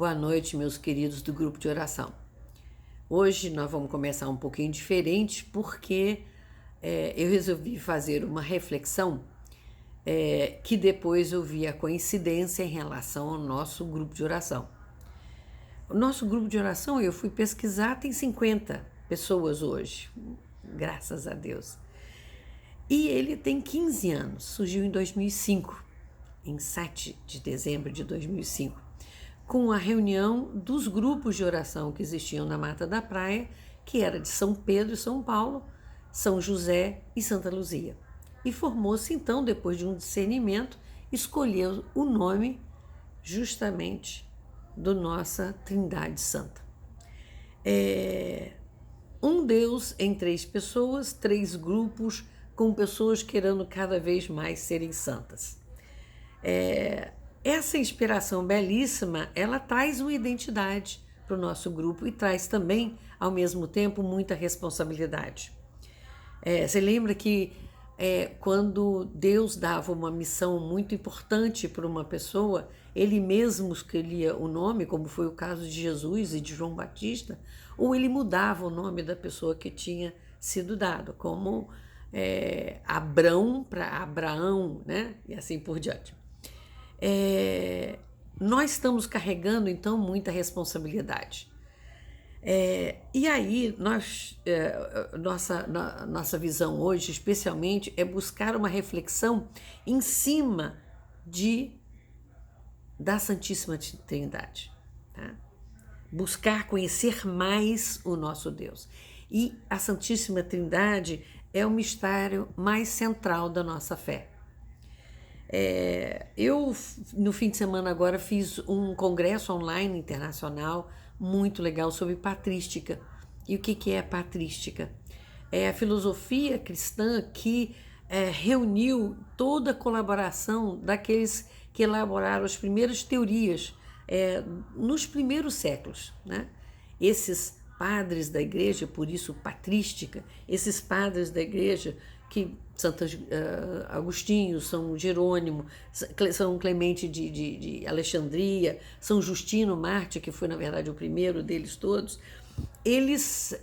Boa noite, meus queridos do grupo de oração. Hoje nós vamos começar um pouquinho diferente porque eu resolvi fazer uma reflexão que depois eu vi a coincidência em relação ao nosso grupo de oração. O nosso grupo de oração, eu fui pesquisar, tem 50 pessoas hoje, graças a Deus. E ele tem 15 anos, surgiu em 2005, em 7 de dezembro de 2005. Com a reunião dos grupos de oração que existiam na Mata da Praia, que era de São Pedro e São Paulo, São José e Santa Luzia. E formou-se então, depois de um discernimento, escolheu o nome justamente do nossa Trindade Santa. Um Deus em 3 pessoas, 3 grupos, com pessoas querendo cada vez mais serem santas. Essa inspiração belíssima, ela traz uma identidade para o nosso grupo e traz também, ao mesmo tempo, muita responsabilidade. Você lembra que quando Deus dava uma missão muito importante para uma pessoa, ele mesmo escolhia o nome, como foi o caso de Jesus e de João Batista, ou ele mudava o nome da pessoa que tinha sido dado, como Abrão para Abraão, né? E assim por diante. Nós estamos carregando, então, muita responsabilidade. E aí, nossa visão hoje, especialmente, é buscar uma reflexão em cima da Santíssima Trindade. Tá? Buscar conhecer mais o nosso Deus. E a Santíssima Trindade é o mistério mais central da nossa fé. Eu, no fim de semana agora, fiz um congresso online internacional muito legal sobre patrística. E o que é patrística? É a filosofia cristã que reuniu toda a colaboração daqueles que elaboraram as primeiras teorias nos primeiros séculos, né? Esses padres da igreja, por isso patrística, esses padres da igreja que Santo Agostinho, São Jerônimo, São Clemente de Alexandria, São Justino Mártir, que foi na verdade o primeiro deles todos, eles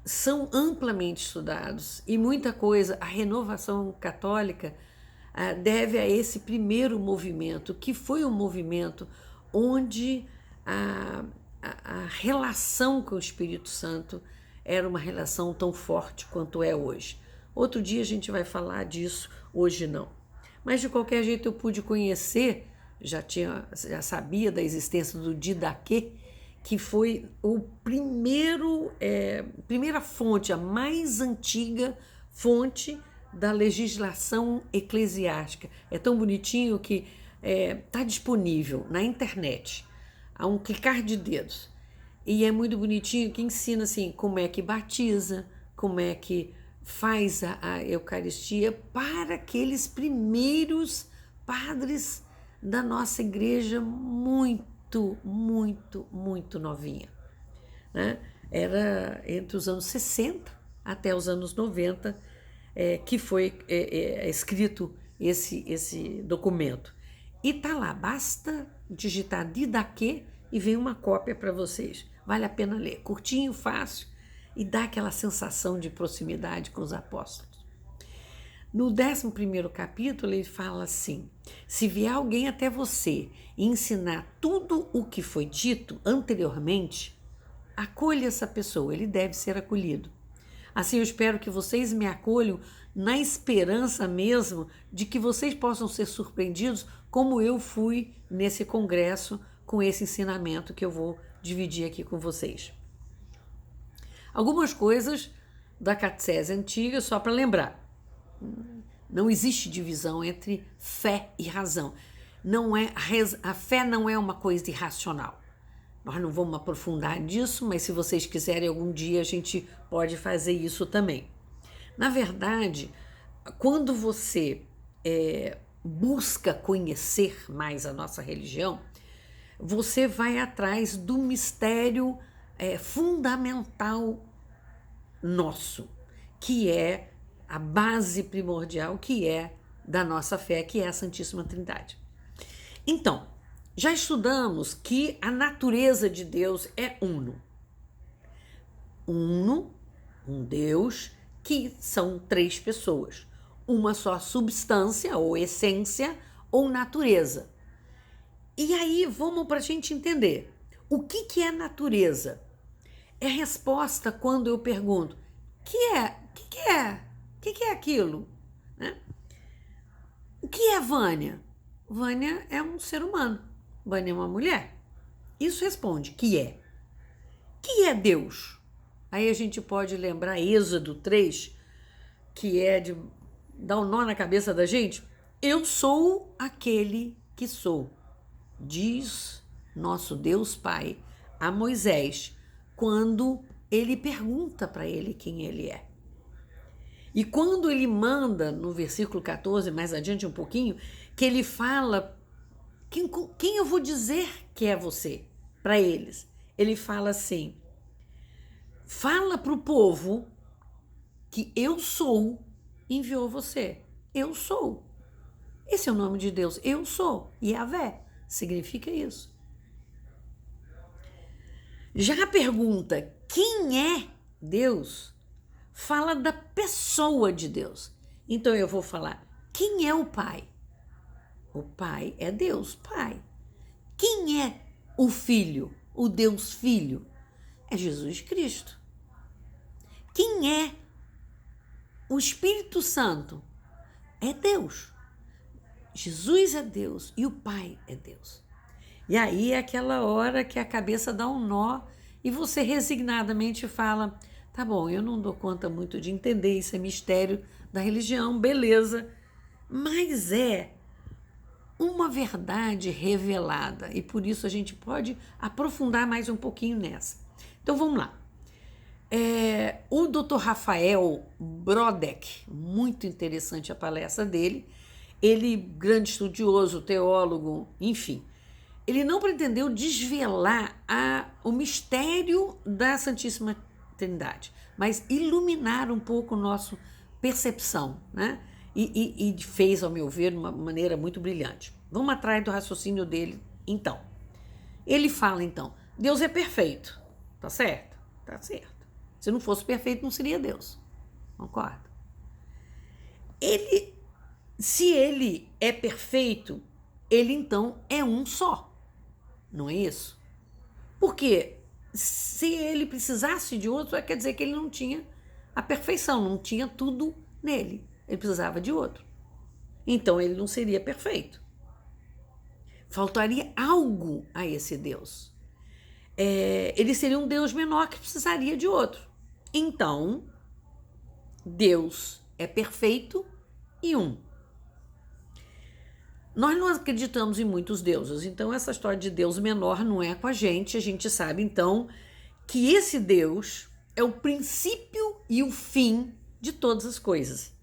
são amplamente estudados e muita coisa, a renovação católica deve a esse primeiro movimento, que foi um movimento onde a relação com o Espírito Santo era uma relação tão forte quanto é hoje. Outro dia a gente vai falar disso, hoje não. Mas de qualquer jeito eu pude conhecer, já sabia da existência do Didaquê, que foi o primeira fonte, a mais antiga fonte da legislação eclesiástica. É tão bonitinho que está disponível na internet, a um clicar de dedos. E é muito bonitinho que ensina assim, como é que batiza, como é que faz a Eucaristia para aqueles primeiros padres da nossa igreja muito, muito, muito novinha. Né? Era entre os anos 60 até os anos 90 que foi escrito esse documento. E tá lá, basta digitar Didaquê e vem uma cópia para vocês. Vale a pena ler, curtinho, fácil, e dá aquela sensação de proximidade com os apóstolos. No 11º capítulo, ele fala assim: se vier alguém até você e ensinar tudo o que foi dito anteriormente, acolha essa pessoa, ele deve ser acolhido. Assim, eu espero que vocês me acolham na esperança mesmo de que vocês possam ser surpreendidos como eu fui nesse congresso com esse ensinamento que eu vou dividir aqui com vocês. Algumas coisas da catequese antiga, só para lembrar. Não existe divisão entre fé e razão. A fé não é uma coisa irracional. Nós não vamos aprofundar nisso, mas se vocês quiserem, algum dia a gente pode fazer isso também. Na verdade, quando você busca conhecer mais a nossa religião, você vai atrás do mistério fundamental nosso, que é a base primordial, que é da nossa fé, que é a Santíssima Trindade. Então, já estudamos que a natureza de Deus é uno. Uno, um Deus, que são três pessoas. Uma só substância, ou essência, ou natureza. E aí, vamos para a gente entender. O que é natureza? É a resposta quando eu pergunto, o que é aquilo? Né? O que é Vânia? Vânia é um ser humano. Vânia é uma mulher. Isso responde, que é. Que é Deus? Aí a gente pode lembrar Êxodo 3, que é de dar um nó na cabeça da gente. Eu sou aquele que sou, diz nosso Deus Pai a Moisés, quando ele pergunta para ele quem ele é. E quando ele manda, no versículo 14, mais adiante um pouquinho, que ele fala, quem eu vou dizer que é você? Para eles. Ele fala assim, fala para o povo que eu sou, enviou você. Eu sou. Esse é o nome de Deus. Eu sou. Yahvé significa isso. Já a pergunta, quem é Deus? Fala da pessoa de Deus. Então eu vou falar, quem é o Pai? O Pai é Deus, Pai. Quem é o Filho? O Deus Filho? É Jesus Cristo. Quem é o Espírito Santo? É Deus. Jesus é Deus e o Pai é Deus. E aí é aquela hora que a cabeça dá um nó e você resignadamente fala, tá bom, eu não dou conta muito de entender, isso é mistério da religião, beleza, mas é uma verdade revelada e por isso a gente pode aprofundar mais um pouquinho nessa. Então vamos lá. O Dr. Rafael Brodek, muito interessante a palestra dele, ele, grande estudioso, teólogo, enfim, ele não pretendeu desvelar o mistério da Santíssima Trindade, mas iluminar um pouco a nossa percepção, né? E fez, ao meu ver, de uma maneira muito brilhante. Vamos atrás do raciocínio dele, então. Ele fala, então, Deus é perfeito, tá certo? Tá certo. Se não fosse perfeito, não seria Deus. Concorda? Se ele é perfeito, ele então é um só. Não é isso? Porque se ele precisasse de outro, quer dizer que ele não tinha a perfeição, não tinha tudo nele. Ele precisava de outro. Então ele não seria perfeito. Faltaria algo a esse Deus. Ele seria um Deus menor que precisaria de outro. Então, Deus é perfeito e um. Nós não acreditamos em muitos deuses, então essa história de Deus menor não é com a gente sabe então que esse Deus é o princípio e o fim de todas as coisas.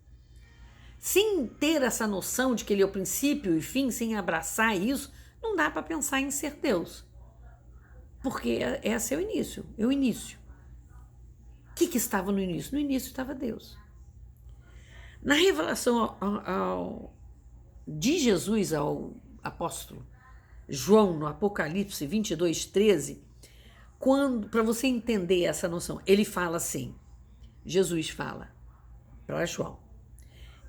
Sem ter essa noção de que ele é o princípio e fim, sem abraçar isso, não dá para pensar em ser Deus. Porque esse é o início, O que estava no início? No início estava Deus. Na revelação de Jesus ao apóstolo João, no Apocalipse 22:13, para você entender essa noção, ele fala assim, Jesus fala para João,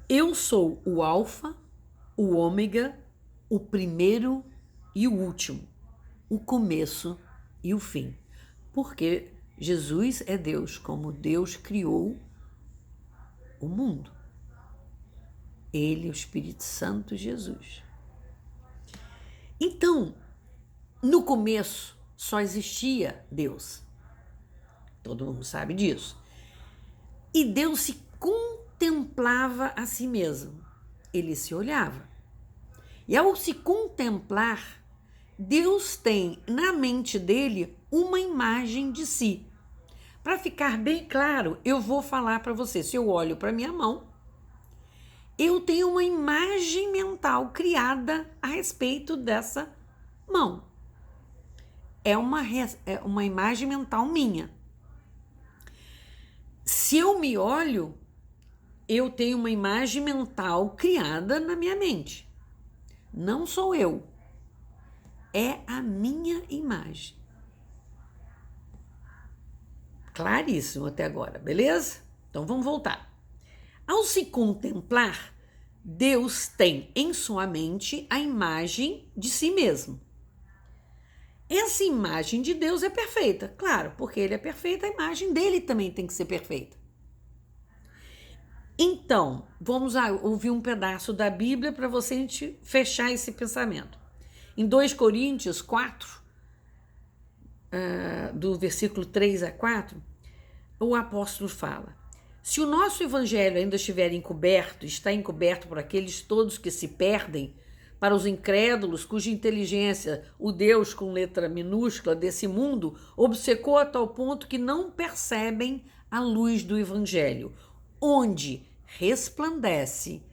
eu sou o alfa, o ômega, o primeiro e o último, o começo e o fim. Porque Jesus é Deus, como Deus criou o mundo. Ele, o Espírito Santo, Jesus. Então, no começo, só existia Deus. Todo mundo sabe disso. E Deus se contemplava a si mesmo. Ele se olhava. E ao se contemplar, Deus tem na mente dele uma imagem de si. Para ficar bem claro, eu vou falar para você, se eu olho para minha mão, eu tenho uma imagem mental criada a respeito dessa mão. É uma imagem mental minha. Se eu me olho, eu tenho uma imagem mental criada na minha mente. Não sou eu. é a minha imagem. Claríssimo até agora, beleza? Então vamos voltar. Ao se contemplar, Deus tem em sua mente a imagem de si mesmo. Essa imagem de Deus é perfeita, claro, porque ele é perfeito, a imagem dele também tem que ser perfeita. Então, vamos ouvir um pedaço da Bíblia para você a gente fechar esse pensamento. Em 2 Coríntios 4, do versículo 3 a 4, o apóstolo fala: se o nosso evangelho ainda estiver encoberto, está encoberto por aqueles todos que se perdem, para os incrédulos cuja inteligência o Deus com letra minúscula desse mundo obcecou a tal ponto que não percebem a luz do evangelho, onde resplandece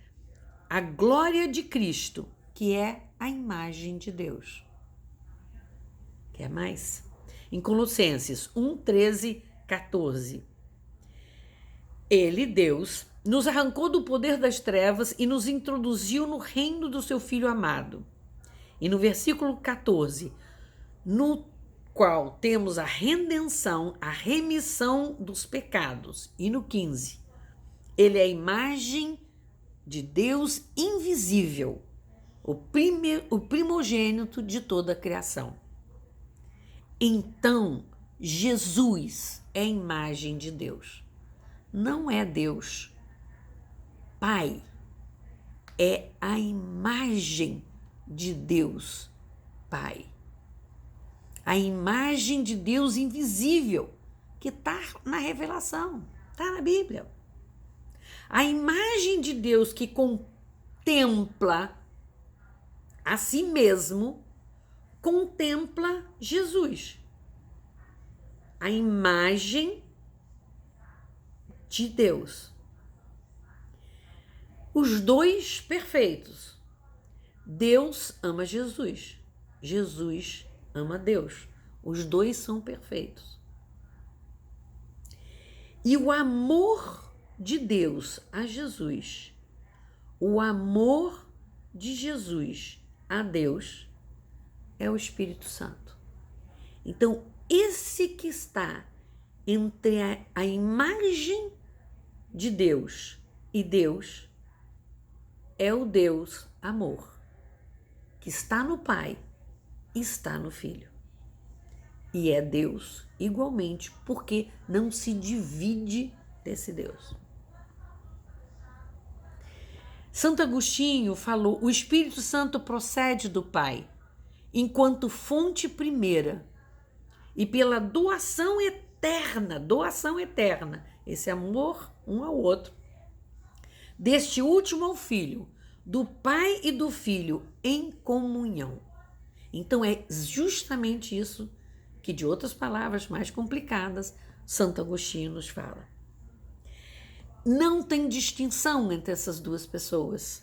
a glória de Cristo, que é a imagem de Deus. Quer mais? Em Colossenses 1, 13, 14. Ele, Deus, nos arrancou do poder das trevas e nos introduziu no reino do seu Filho amado. E no versículo 14, no qual temos a redenção, a remissão dos pecados. E no 15, ele é a imagem de Deus invisível, o primogênito de toda a criação. Então, Jesus é a imagem de Deus. Não é Deus Pai, é a imagem de Deus Pai. A imagem de Deus invisível, que está na revelação, está na Bíblia. A imagem de Deus que contempla a si mesmo, contempla Jesus. A imagem de Deus. Os dois perfeitos. Deus ama Jesus. Jesus ama Deus. Os dois são perfeitos. E o amor de Deus a Jesus, o amor de Jesus a Deus é o Espírito Santo. Então, esse que está entre a imagem de Deus e Deus é o Deus amor, que está no Pai e está no Filho. E é Deus igualmente, porque não se divide desse Deus. Santo Agostinho falou: o Espírito Santo procede do Pai, enquanto fonte primeira, e pela doação eterna, esse amor um ao outro, deste último ao Filho, do Pai e do Filho em comunhão. Então é justamente isso que, de outras palavras mais complicadas, Santo Agostinho nos fala. Não tem distinção entre essas duas pessoas,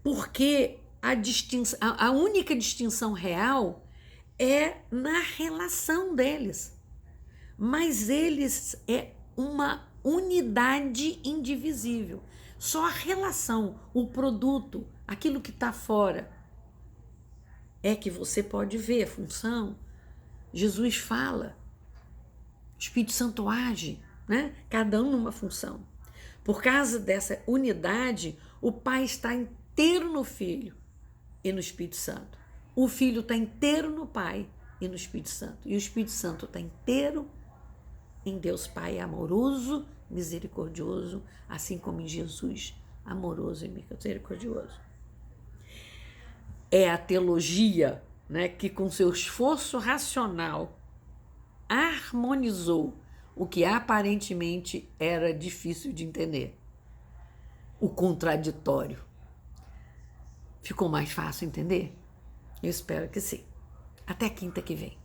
porque a única distinção real é na relação deles, mas eles é uma unidade indivisível. Só a relação, o produto, aquilo que está fora, é que você pode ver a função. Jesus fala, o Espírito Santo age, né? Cada um numa função. Por causa dessa unidade, o Pai está inteiro no Filho e no Espírito Santo. O Filho está inteiro no Pai e no Espírito Santo. E o Espírito Santo está inteiro em Deus Pai amoroso, misericordioso, assim como em Jesus, amoroso e misericordioso. É a teologia, né, que com seu esforço racional harmonizou o que aparentemente era difícil de entender. O contraditório. Ficou mais fácil entender? Eu espero que sim. Até quinta que vem.